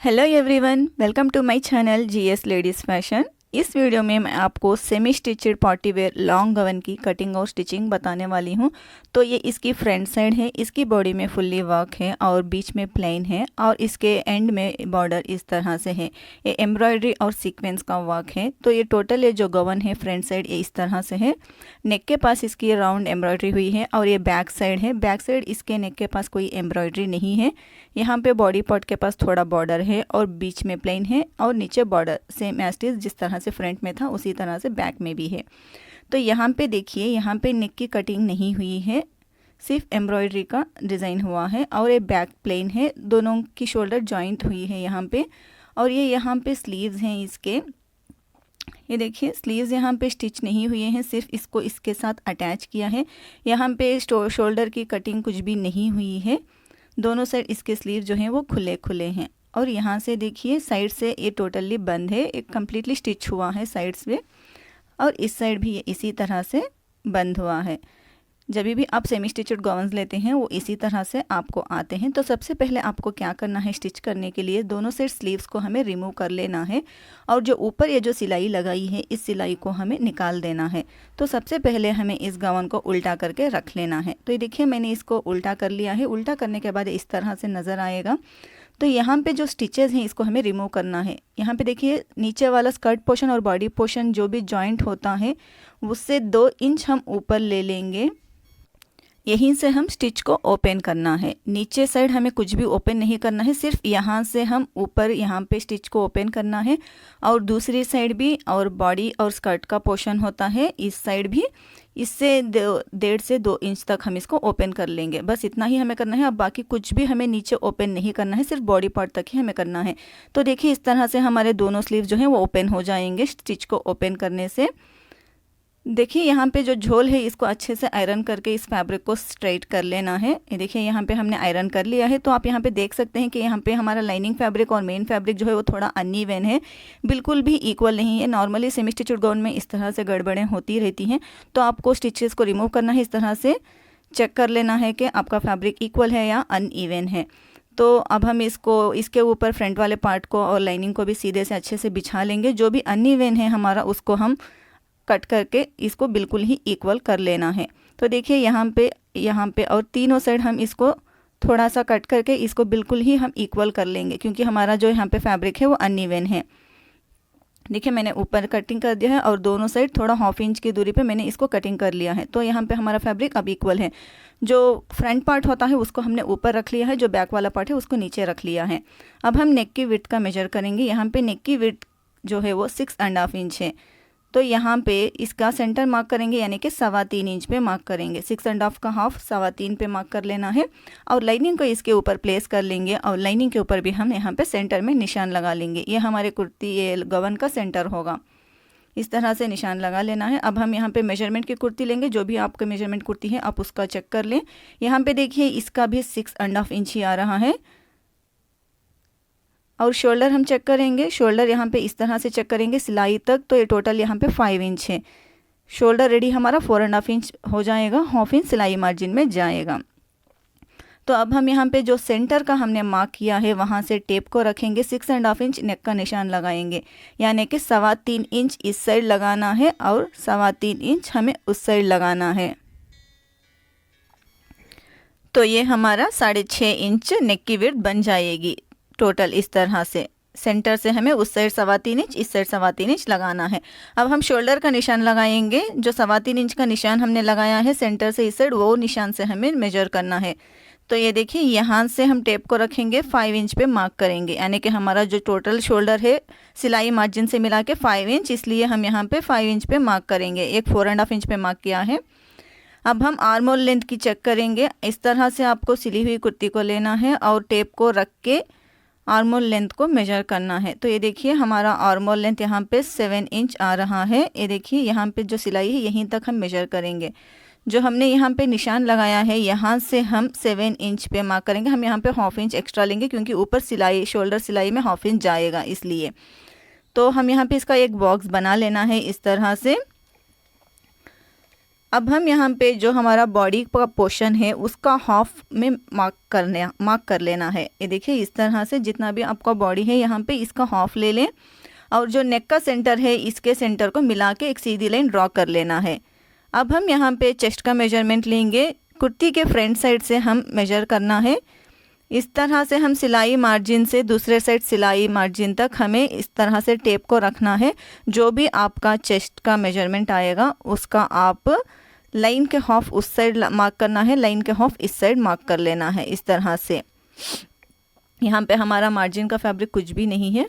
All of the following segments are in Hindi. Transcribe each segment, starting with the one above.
Hello everyone, welcome to my channel GS ladies fashion. इस वीडियो में मैं आपको semi stitched party wear long gown की कटिंग और स्टिचिंग बताने वाली हूँ। तो ये इसकी फ्रंट साइड है, इसकी बॉडी में फुल्ली वर्क है और बीच में प्लेन है और इसके एंड में बॉर्डर इस तरह से है। ये एम्ब्रॉयडरी और सीक्वेंस का वर्क है। तो ये टोटल ये जो गवन है फ्रंट साइड ये इस तरह से है। नेक के पास इसकी राउंड एम्ब्रॉयडरी हुई है और ये बैक साइड है। बैक साइड इसके नेक के पास कोई एम्ब्रॉयडरी नहीं है। यहाँ पे बॉडी पार्ट के पास थोड़ा बॉर्डर है और बीच में प्लेन है और नीचे border same as it is जिस तरह से फ्रंट में था उसी तरह से बैक में भी है। तो यहाँ पे देखिए, यहाँ पे नेक की कटिंग नहीं हुई है, सिर्फ एम्ब्रॉयडरी का डिज़ाइन हुआ है और ये बैक प्लेन है। दोनों की शोल्डर जॉइंट हुई है यहाँ पे। और ये यहाँ पे स्लीव्स हैं इसके। ये देखिए स्लीव्स यहाँ पे स्टिच नहीं हुए हैं, सिर्फ इसको इसके साथ अटैच किया है। यहाँ पे शोल्डर की कटिंग कुछ भी नहीं हुई है। दोनों साइड इसके स्लीव जो हैं वो खुले खुले हैं। और यहाँ से देखिए साइड से ये टोटली बंद है, एक कम्प्लीटली स्टिच हुआ है साइड्स पे। और इस साइड भी ये इसी तरह से बंद हुआ है। जब भी आप सेमी स्टिचड गॉवन्स लेते हैं वो इसी तरह से आपको आते हैं। तो सबसे पहले आपको क्या करना है, स्टिच करने के लिए दोनों साइड स्लीव्स को हमें रिमूव कर लेना है और जो ऊपर ये जो सिलाई लगाई है इस सिलाई को हमें निकाल देना है। तो सबसे पहले हमें इस गवन को उल्टा करके रख लेना है। तो ये देखिए मैंने इसको उल्टा कर लिया है। उल्टा करने के बाद इस तरह से नज़र आएगा। तो यहाँ पे जो स्टिचेस हैं इसको हमें रिमूव करना है। यहाँ पे देखिए नीचे वाला स्कर्ट पोर्शन और बॉडी पोर्शन जो भी जॉइंट होता है उससे 2 इंच हम ऊपर ले लेंगे। यहीं से हम स्टिच को ओपन करना है। नीचे साइड हमें कुछ भी ओपन नहीं करना है, सिर्फ यहाँ से हम ऊपर यहाँ पे स्टिच को ओपन करना है। और दूसरी साइड भी, और बॉडी और स्कर्ट का पोर्शन होता है इस साइड भी, इससे 1.5 से 2 इंच तक हम इसको ओपन कर लेंगे। बस इतना ही हमें करना है। अब बाकी कुछ भी हमें नीचे ओपन नहीं करना है, सिर्फ बॉडी पार्ट तक ही हमें करना है। तो देखिए इस तरह से हमारे दोनों स्लीव जो हैं वो ओपन हो जाएंगे स्टिच को ओपन करने से। देखिए यहाँ पे जो झोल है इसको अच्छे से आयरन करके इस फैब्रिक को स्ट्रेट कर लेना है। ये देखिए यहाँ पे हमने आयरन कर लिया है। तो आप यहाँ पे देख सकते हैं कि यहाँ पे हमारा लाइनिंग फैब्रिक और मेन फैब्रिक जो है वो थोड़ा अनइवन है, बिल्कुल भी इक्वल नहीं है। नॉर्मली सेमी स्टिचड गाउन में इस तरह से गड़बड़ें होती रहती हैं। तो आपको स्टिचेस को रिमूव करना है, इस तरह से चेक कर लेना है कि आपका फैब्रिक इक्वल है या अनइवन है। तो अब हम इसको इसके ऊपर फ्रंट वाले पार्ट को और लाइनिंग को भी सीधे से अच्छे से बिछा लेंगे। जो भी अनइवन है हमारा उसको हम कट करके इसको बिल्कुल ही इक्वल कर लेना है। तो देखिए यहाँ पे और तीनों साइड हम इसको थोड़ा सा कट करके इसको बिल्कुल ही हम इक्वल कर लेंगे, क्योंकि हमारा जो यहाँ पे फैब्रिक है वो अनइवन है। देखिए मैंने ऊपर कटिंग कर दिया है और दोनों साइड थोड़ा 1/2 इंच की दूरी पे मैंने इसको कटिंग कर लिया है। तो यहाँ पे हमारा फैब्रिक अब इक्वल है। जो फ्रंट पार्ट होता है उसको हमने ऊपर रख लिया है, जो बैक वाला पार्ट है उसको नीचे रख लिया है। अब हम नेक की विड्थ का मेजर करेंगे। यहाँ पे नेक की विड्थ जो है वो 6.5 इंच है। तो यहाँ पे इसका सेंटर मार्क करेंगे, यानी कि 3.25 इंच पे मार्क करेंगे। 6.5 का हाफ 3.25 पे मार्क कर लेना है और लाइनिंग को इसके ऊपर प्लेस कर लेंगे और लाइनिंग के ऊपर भी हम यहाँ पे सेंटर में निशान लगा लेंगे। ये हमारे कुर्ती ये गवन का सेंटर होगा। इस तरह से निशान लगा लेना है। अब हम यहाँ पे मेजरमेंट की कुर्ती लेंगे। जो भी आपका मेजरमेंट कुर्ती है आप उसका चेक कर लें। यहाँ पे देखिए इसका भी 6.5 इंच ही आ रहा है। और शोल्डर हम चेक करेंगे। शोल्डर यहाँ पे इस तरह से चेक करेंगे सिलाई तक। तो ये टोटल यहाँ पे 5 इंच है। शोल्डर रेडी हमारा 4.5 इंच हो जाएगा, 1/2 इंच सिलाई मार्जिन में जाएगा। तो अब हम यहाँ पे जो सेंटर का हमने मार्क किया है वहाँ से टेप को रखेंगे। 6.5 इंच नेक का निशान लगाएंगे, यानी कि 3.25 इंच इस साइड लगाना है और 3.25 इंच हमें उस साइड लगाना है। तो ये हमारा 6.5 इंच नेक की विड्थ बन जाएगी टोटल। इस तरह से सेंटर से हमें उस साइड 3.25 इंच, इस साइड 3.25 इंच लगाना है। अब हम शोल्डर का निशान लगाएंगे। जो 3.25 इंच का निशान हमने लगाया है सेंटर से इस साइड, वो निशान से हमें मेजर करना है। तो ये देखिए यहाँ से हम टेप को रखेंगे, 5 इंच पे मार्क करेंगे, यानी कि हमारा जो टोटल शोल्डर है सिलाई मार्जिन से मिला के 5 इंच, इसलिए हम यहाँ पे 5 इंच पे मार्क करेंगे। एक 4.5 इंच पे मार्क किया है। अब हम आर्म होल लेंथ की चेक करेंगे। इस तरह से आपको सिली हुई कुर्ती को लेना है और टेप को रख के आर्म होल लेंथ को मेजर करना है। तो ये देखिए हमारा आर्म होल लेंथ यहाँ पे 7 इंच आ रहा है। ये देखिए यहाँ पे जो सिलाई है यहीं तक हम मेजर करेंगे। जो हमने यहाँ पे निशान लगाया है यहाँ से हम 7 इंच पे मार्क करेंगे। हम यहाँ पे 1/2 इंच एक्स्ट्रा लेंगे, क्योंकि ऊपर सिलाई शोल्डर सिलाई में 1/2 इंच जाएगा इसलिए। तो हम यहाँ पे इसका एक बॉक्स बना लेना है इस तरह से। अब हम यहाँ पे जो हमारा बॉडी का पोर्शन है उसका हाफ में मार्क कर लेना है। ये देखिए इस तरह से जितना भी आपका बॉडी है यहाँ पे इसका हाफ ले लें और जो नेक का सेंटर है इसके सेंटर को मिला के एक सीधी लाइन ड्रॉ कर लेना है। अब हम यहाँ पे चेस्ट का मेजरमेंट लेंगे। कुर्ती के फ्रंट साइड से हम मेजर करना है। इस तरह से हम सिलाई मार्जिन से दूसरे साइड सिलाई मार्जिन तक हमें इस तरह से टेप को रखना है। जो भी आपका चेस्ट का मेजरमेंट आएगा उसका आप लाइन के हाफ उस साइड मार्क करना है, लाइन के हाफ इस साइड मार्क कर लेना है। इस तरह से यहाँ पे हमारा मार्जिन का फैब्रिक कुछ भी नहीं है।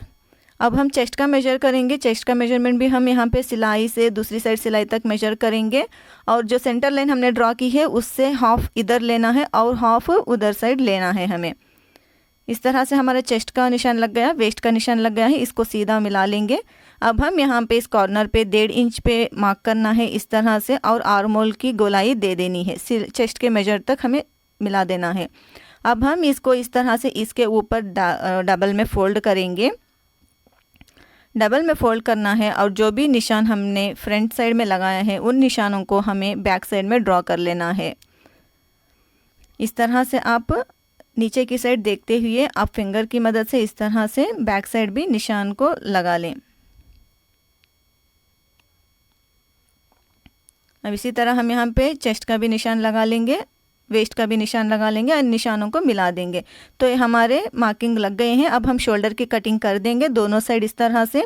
अब हम चेस्ट का मेजर करेंगे। चेस्ट का मेजरमेंट भी हम यहाँ पे सिलाई से दूसरी साइड सिलाई तक मेजर करेंगे और जो सेंटर लाइन हमने ड्रॉ की है उससे हाफ इधर लेना है और हाफ उधर साइड लेना है हमें। इस तरह से हमारा चेस्ट का निशान लग गया, वेस्ट का निशान लग गया है, इसको सीधा मिला लेंगे। अब हम यहाँ पे इस कॉर्नर पे 1.5 इंच पे मार्क करना है इस तरह से और आर्म होल की गोलाई दे देनी है। चेस्ट के मेजर तक हमें मिला देना है। अब हम इसको इस तरह से इसके ऊपर डबल में फोल्ड करेंगे। डबल में फोल्ड करना है और जो भी निशान हमने फ्रंट साइड में लगाया है उन निशानों को हमें बैक साइड में ड्रॉ कर लेना है। इस तरह से आप नीचे की साइड देखते हुए आप फिंगर की मदद से इस तरह से बैक साइड भी निशान को लगा लें। अब इसी तरह हम यहाँ पे चेस्ट का भी निशान लगा लेंगे, वेस्ट का भी निशान लगा लेंगे और निशानों को मिला देंगे। तो ये हमारे मार्किंग लग गए हैं। अब हम शोल्डर की कटिंग कर देंगे दोनों साइड इस तरह से।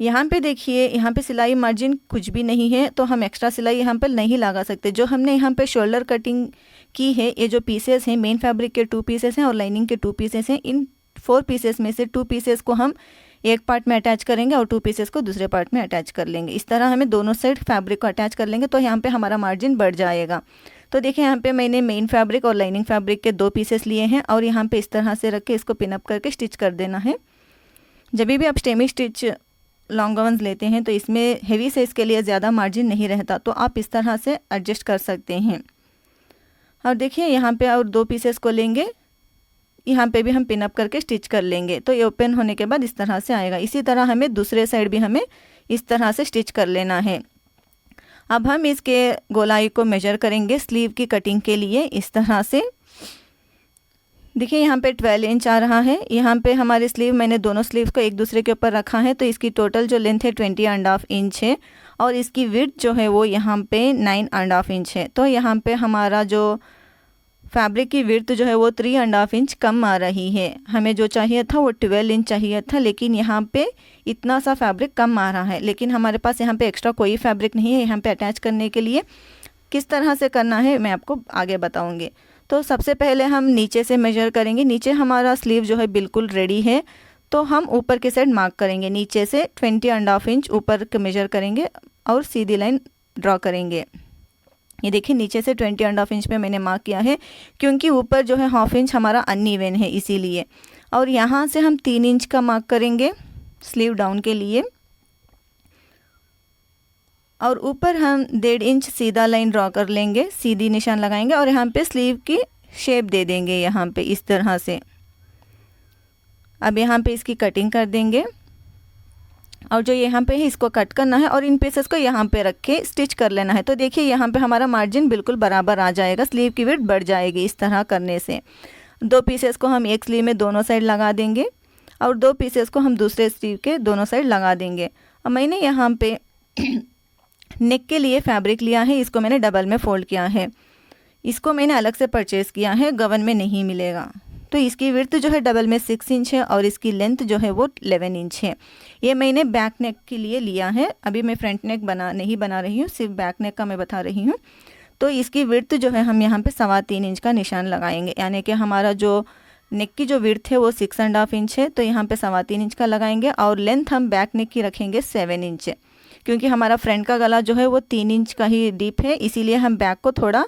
यहाँ पे देखिए यहाँ पे सिलाई मार्जिन कुछ भी नहीं है तो हम एक्स्ट्रा सिलाई यहाँ पे नहीं लगा सकते। जो हमने यहाँ पे शोल्डर कटिंग की है, ये जो पीसेस हैं मेन फैब्रिक के 2 पीसेस हैं और लाइनिंग के 2 पीसेस हैं। इन 4 पीसेस में से 2 पीसेस को हम एक पार्ट में अटैच करेंगे और 2 पीसेस को दूसरे पार्ट में अटैच कर लेंगे। इस तरह हमें दोनों साइड फैब्रिक को अटैच कर लेंगे तो यहाँ पे हमारा मार्जिन बढ़ जाएगा। तो देखिए यहाँ पे मैंने मेन फैब्रिक और लाइनिंग फैब्रिक के 2 पीसेस लिए हैं और यहाँ पे इस तरह से रख के इसको पिनअप करके स्टिच कर देना है। जब भी आप सेमी स्टिच लॉन्ग गाउन्स लेते हैं तो इसमें हेवी साइज के लिए ज़्यादा मार्जिन नहीं रहता, तो आप इस तरह से एडजस्ट कर सकते हैं। और देखिए यहाँ पे और 2 पीसेस को लेंगे, यहाँ पे भी हम पिनअप करके स्टिच कर लेंगे तो ये ओपन होने के बाद इस तरह से आएगा। इसी तरह हमें दूसरे साइड भी हमें इस तरह से स्टिच कर लेना है। अब हम इसके गोलाई को मेजर करेंगे स्लीव की कटिंग के लिए। इस तरह से देखिए यहाँ पे 12 इंच आ रहा है। यहाँ पे हमारी स्लीव, मैंने दोनों स्लीव को एक दूसरे के ऊपर रखा है तो इसकी टोटल जो लेंथ है 20.5 इंच है और इसकी विड्थ जो है वो यहाँ पे 9.5 इंच है। तो यहाँ पे हमारा जो फैब्रिक की विड्थ जो है वो 3.5 इंच कम आ रही है। हमें जो चाहिए था वो 12 इंच चाहिए था, लेकिन यहाँ पे इतना सा फैब्रिक कम आ रहा है। लेकिन हमारे पास यहाँ पे एक्स्ट्रा कोई फैब्रिक नहीं है यहाँ पे अटैच करने के लिए। किस तरह से करना है मैं आपको आगे बताऊँगी। तो सबसे पहले हम नीचे से मेजर करेंगे। नीचे हमारा स्लीव जो है बिल्कुल रेडी है तो हम ऊपर के साइड मार्क करेंगे। नीचे से 20.5 इंच ऊपर के मेजर करेंगे और सीधी लाइन ड्रॉ करेंगे। ये देखिए नीचे से 20.5 इंच पे मैंने मार्क किया है क्योंकि ऊपर जो है 1/2 इंच हमारा अनइवन है इसीलिए। और यहाँ से हम 3 इंच का मार्क करेंगे स्लीव डाउन के लिए और ऊपर हम 1.5 इंच सीधा लाइन ड्रॉ कर लेंगे, सीधी निशान लगाएंगे और यहाँ पे स्लीव की शेप दे देंगे यहाँ पे इस तरह से। अब यहाँ पे इसकी कटिंग कर देंगे और जो यहाँ पे है इसको कट करना है और इन पीसेस को यहाँ पे रख के स्टिच कर लेना है। तो देखिए यहाँ पे हमारा मार्जिन बिल्कुल बराबर आ जाएगा, स्लीव की विड्थ बढ़ जाएगी इस तरह करने से। 2 पीसेस को हम एक स्लीव में दोनों साइड लगा देंगे और 2 पीसेस को हम दूसरे स्लीव के दोनों साइड लगा देंगे। और मैंने यहाँ पे नेक के लिए फैब्रिक लिया है, इसको मैंने डबल में फोल्ड किया है। इसको मैंने अलग से परचेज़ किया है, गवन में नहीं मिलेगा। तो इसकी विड्थ जो है डबल में 6 इंच है और इसकी लेंथ जो है वो 11 इंच है। ये मैंने बैक नेक के लिए लिया है, अभी मैं फ्रंट नेक नहीं बना रही हूँ, सिर्फ बैक नेक का मैं बता रही हूँ। तो इसकी विड्थ जो है हम यहाँ पे 3.25 इंच का निशान लगाएंगे, यानी कि हमारा जो नेक की जो विड्थ है वो 6.5 इंच है तो यहाँ पे 3.25 इंच का लगाएंगे और लेंथ हम बैक नेक की रखेंगे 7 इंच, क्योंकि हमारा फ्रंट का गला जो है वो 3 इंच का ही डीप है, इसीलिए हम बैक को थोड़ा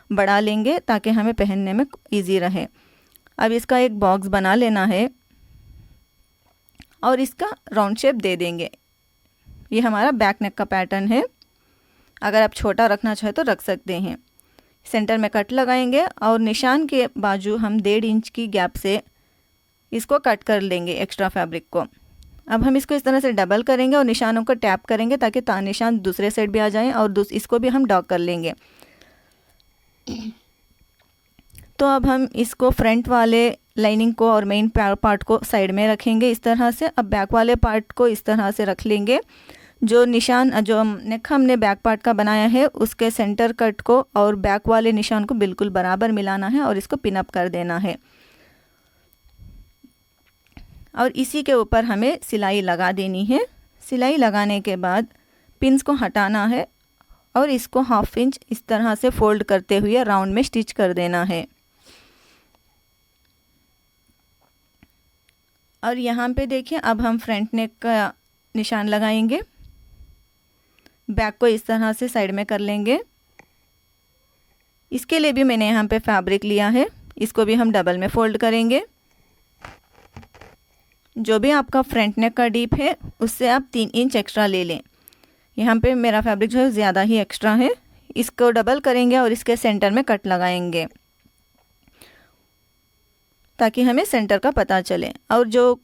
बढ़ा लेंगे ताकि हमें पहनने में ईजी रहे। अब इसका एक बॉक्स बना लेना है और इसका राउंड शेप दे देंगे। ये हमारा बैक नेक का पैटर्न है, अगर आप छोटा रखना चाहे तो रख सकते हैं। सेंटर में कट लगाएंगे और निशान के बाजू हम 1.5 इंच की गैप से इसको कट कर लेंगे एक्स्ट्रा फैब्रिक को। अब हम इसको इस तरह से डबल करेंगे और निशानों को टैप करेंगे ताकि निशान दूसरे साइड भी आ जाएं और इसको भी हम डॉग कर लेंगे। तो अब हम इसको फ्रंट वाले लाइनिंग को और मेन पार्ट को साइड में रखेंगे इस तरह से। अब बैक वाले पार्ट को इस तरह से रख लेंगे। जो निशान जो नेक हमने बैक पार्ट का बनाया है उसके सेंटर कट को और बैक वाले निशान को बिल्कुल बराबर मिलाना है और इसको पिन अप कर देना है। और इसी के ऊपर हमें सिलाई लगा देनी है। सिलाई लगाने के बाद पिन्स को हटाना है और इसको 1/2 इंच इस तरह से फोल्ड करते हुए राउंड में स्टिच कर देना है। और यहाँ पे देखिए अब हम फ्रंट नेक का निशान लगाएंगे। बैक को इस तरह से साइड में कर लेंगे। इसके लिए भी मैंने यहाँ पे फैब्रिक लिया है, इसको भी हम डबल में फोल्ड करेंगे। जो भी आपका फ्रंट नेक का डीप है उससे आप 3 इंच एक्स्ट्रा ले लें। यहाँ पे मेरा फैब्रिक जो है ज़्यादा ही एक्स्ट्रा है। इसको डबल करेंगे और इसके सेंटर में कट लगाएंगे ताकि हमें सेंटर का पता चले। और जो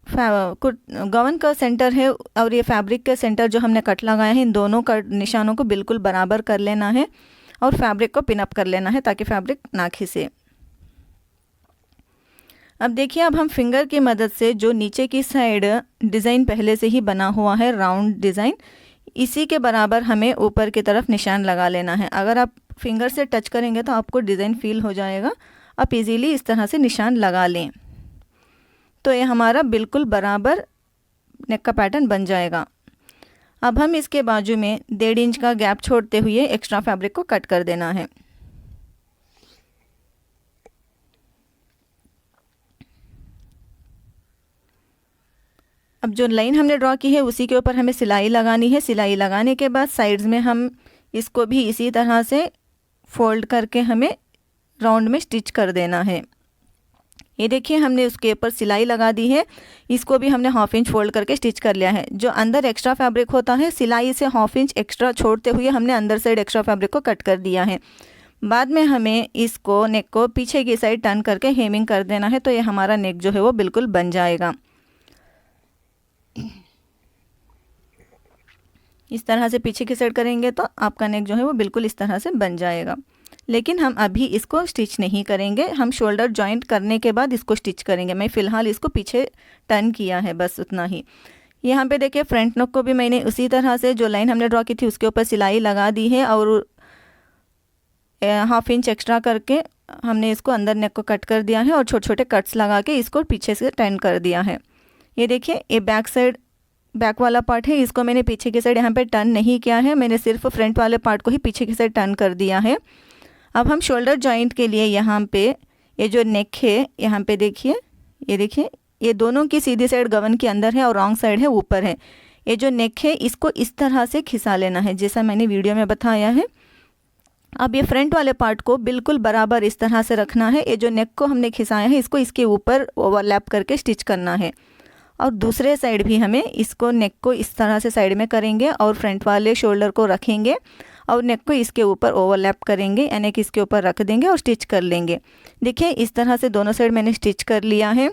गाउन का सेंटर है और ये फैब्रिक के सेंटर जो हमने कट लगाया है, इन दोनों का निशानों को बिल्कुल बराबर कर लेना है और फैब्रिक को पिन अप कर लेना है ताकि फैब्रिक ना खिसे। अब देखिए अब हम फिंगर की मदद से जो नीचे की साइड डिज़ाइन पहले से ही बना हुआ है राउंड डिज़ाइन, इसी के बराबर हमें ऊपर की तरफ निशान लगा लेना है। अगर आप फिंगर से टच करेंगे तो आपको डिज़ाइन फील हो जाएगा। आप इजीली इस तरह से निशान लगा लें तो ये हमारा बिल्कुल बराबर नेक का पैटर्न बन जाएगा। अब हम इसके बाजू में 1.5 इंच का गैप छोड़ते हुए एक्स्ट्रा फैब्रिक को कट कर देना है। अब जो लाइन हमने ड्रॉ की है उसी के ऊपर हमें सिलाई लगानी है। सिलाई लगाने के बाद साइड्स में हम इसको भी इसी तरह से फोल्ड करके हमें राउंड में स्टिच कर देना है। ये देखिए हमने उसके ऊपर सिलाई लगा दी है। इसको भी हमने 1/2 इंच फोल्ड करके स्टिच कर लिया है। जो अंदर एक्स्ट्रा फैब्रिक होता है सिलाई से 1/2 इंच एक्स्ट्रा छोड़ते हुए हमने अंदर साइड एक्स्ट्रा फैब्रिक को कट कर दिया है। बाद में हमें इसको नेक को पीछे की साइड टर्न करके हेमिंग कर देना है तो ये हमारा नेक जो है वो बिल्कुल बन जाएगा। इस तरह से पीछे की साइड करेंगे तो आपका नेक जो है वो बिल्कुल इस तरह से बन जाएगा। लेकिन हम अभी इसको स्टिच नहीं करेंगे, हम शोल्डर जॉइंट करने के बाद इसको स्टिच करेंगे। मैं फ़िलहाल इसको पीछे टर्न किया है, बस उतना ही। यहाँ पे देखिए फ्रंट नेक को भी मैंने उसी तरह से जो लाइन हमने ड्रॉ की थी उसके ऊपर सिलाई लगा दी है और 1/2 इंच एक्स्ट्रा करके हमने इसको अंदर नेक को कट कर दिया है और छोटे छोटे कट्स लगा के इसको पीछे से टर्न कर दिया है। ये देखिए ये बैक वाला पार्ट है, इसको मैंने पीछे की साइड यहाँ पे टर्न नहीं किया है, मैंने सिर्फ फ्रंट वाले पार्ट को ही पीछे की साइड टर्न कर दिया है। अब हम शोल्डर जॉइंट के लिए यहाँ पे ये जो नेक है यहाँ पे देखिए, ये देखिए ये दोनों की सीधी साइड गवन के अंदर है और रॉन्ग साइड है ऊपर है। ये जो नेक है इसको इस तरह से खिसा लेना है जैसा मैंने वीडियो में बताया है। अब ये फ्रंट वाले पार्ट को बिल्कुल बराबर इस तरह से रखना है। ये जो नेक को हमने खिसाया है इसको इसके ऊपर ओवरलैप करके स्टिच करना है और दूसरे साइड भी हमें इसको नेक को इस तरह से साइड में करेंगे और फ्रंट वाले शोल्डर को रखेंगे और नेक को इसके ऊपर ओवरलैप करेंगे यानी कि इसके ऊपर रख देंगे और स्टिच कर लेंगे। देखिए इस तरह से दोनों साइड मैंने स्टिच कर लिया है।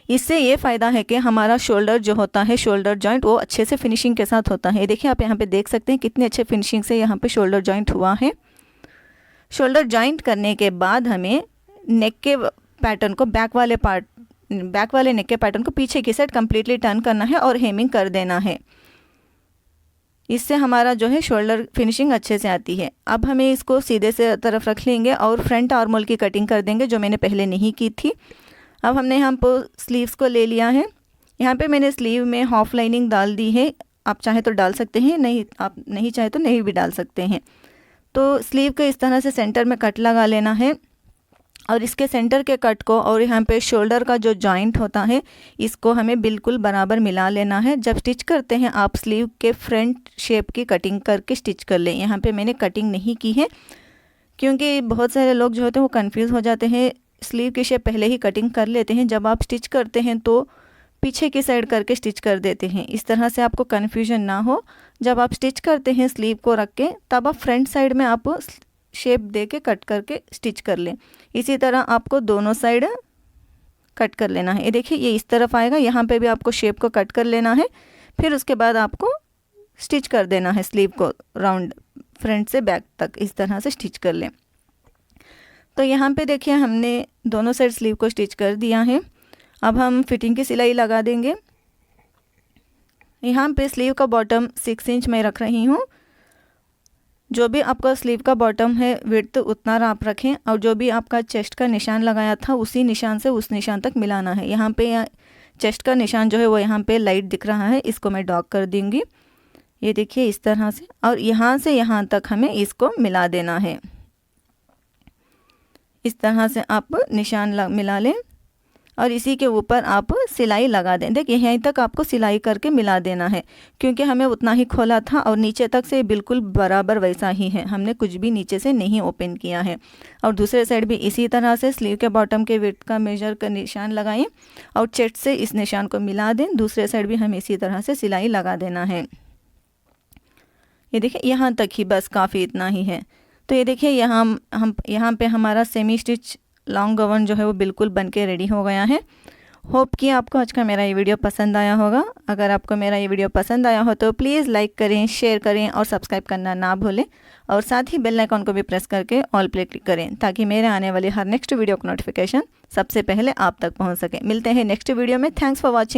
इससे ये फ़ायदा है कि हमारा शोल्डर जो होता है शोल्डर जॉइंट वो अच्छे से फिनिशिंग के साथ होता है। देखिए आप यहाँ पे देख सकते हैं कितने अच्छे फिनिशिंग से यहाँ पे शोल्डर जॉइंट हुआ है। शोल्डर जॉइंट करने के बाद हमें नेक के पैटर्न को बैक वाले नेक के पैटर्न को पीछे की साइड कम्प्लीटली टर्न करना है और हेमिंग कर देना है। इससे हमारा जो है शोल्डर फिनिशिंग अच्छे से आती है। अब हमें इसको सीधे से तरफ रख लेंगे और फ्रंट आर्म होल की कटिंग कर देंगे जो मैंने पहले नहीं की थी। अब हमने यहाँ पर स्लीव्स को ले लिया है। यहाँ पे मैंने स्लीव में हाफ लाइनिंग डाल दी है, आप चाहे तो डाल सकते हैं, नहीं आप नहीं चाहे तो नहीं भी डाल सकते हैं। तो स्लीव के इस तरह से सेंटर में कट लगा लेना है और इसके सेंटर के कट को और यहाँ पे शोल्डर का जो जॉइंट होता है इसको हमें बिल्कुल बराबर मिला लेना है। जब स्टिच करते हैं आप स्लीव के फ्रंट शेप की कटिंग करके स्टिच कर लें। यहाँ पे मैंने कटिंग नहीं की है क्योंकि बहुत सारे लोग जो होते हैं वो कंफ्यूज हो जाते हैं, स्लीव की शेप पहले ही कटिंग कर लेते हैं, जब आप स्टिच करते हैं तो पीछे की साइड करके स्टिच कर देते हैं। इस तरह से आपको कन्फ्यूजन ना हो, जब आप स्टिच करते हैं स्लीव को रख के तब आप फ्रंट साइड में आप शेप दे के कट करके स्टिच कर लें। इसी तरह आपको दोनों साइड कट कर लेना है। ये देखिए ये इस तरफ आएगा, यहाँ पे भी आपको शेप को कट कर लेना है। फिर उसके बाद आपको स्टिच कर देना है स्लीव को राउंड, फ्रंट से बैक तक इस तरह से स्टिच कर लें। तो यहाँ पे देखिए हमने दोनों साइड स्लीव को स्टिच कर दिया है। अब हम फिटिंग की सिलाई लगा देंगे। यहाँ पे स्लीव का बॉटम 6 इंच मैं रख रही हूँ। जो भी आपका स्लीव का बॉटम है विड्थ उतना आप रखें, और जो भी आपका चेस्ट का निशान लगाया था उसी निशान से उस निशान तक मिलाना है। यहाँ पे चेस्ट का निशान जो है वो यहाँ पे लाइट दिख रहा है, इसको मैं डॉक कर दूँगी। ये देखिए इस तरह से, और यहाँ से यहाँ तक हमें इसको मिला देना है। इस तरह से आप निशान मिला लें और इसी के ऊपर आप सिलाई लगा दें। देखिए यहीं तक आपको सिलाई करके मिला देना है, क्योंकि हमें उतना ही खोला था और नीचे तक से बिल्कुल बराबर वैसा ही है, हमने कुछ भी नीचे से नहीं ओपन किया है। और दूसरे साइड भी इसी तरह से स्लीव के बॉटम के विड्थ का मेजर का निशान लगाएं और चेस्ट से इस निशान को मिला दें। दूसरे साइड भी हमें इसी तरह से सिलाई लगा देना है। ये देखिए यहाँ तक ही, बस काफ़ी इतना ही है। तो ये देखिए यहाँ पे हमारा सेमी स्टिच लॉन्ग गाउन जो है वो बिल्कुल बनके रेडी हो गया है। होप कि आपको आज का मेरा ये वीडियो पसंद आया होगा। अगर आपको मेरा ये वीडियो पसंद आया हो तो प्लीज़ लाइक करें, शेयर करें और सब्सक्राइब करना ना भूलें, और साथ ही बेल आइकॉन को भी प्रेस करके ऑल पे क्लिक करें, ताकि मेरे आने वाले हर नेक्स्ट वीडियो का नोटिफिकेशन सबसे पहले आप तक पहुँच सके। मिलते हैं नेक्स्ट वीडियो में। Thanks for watching.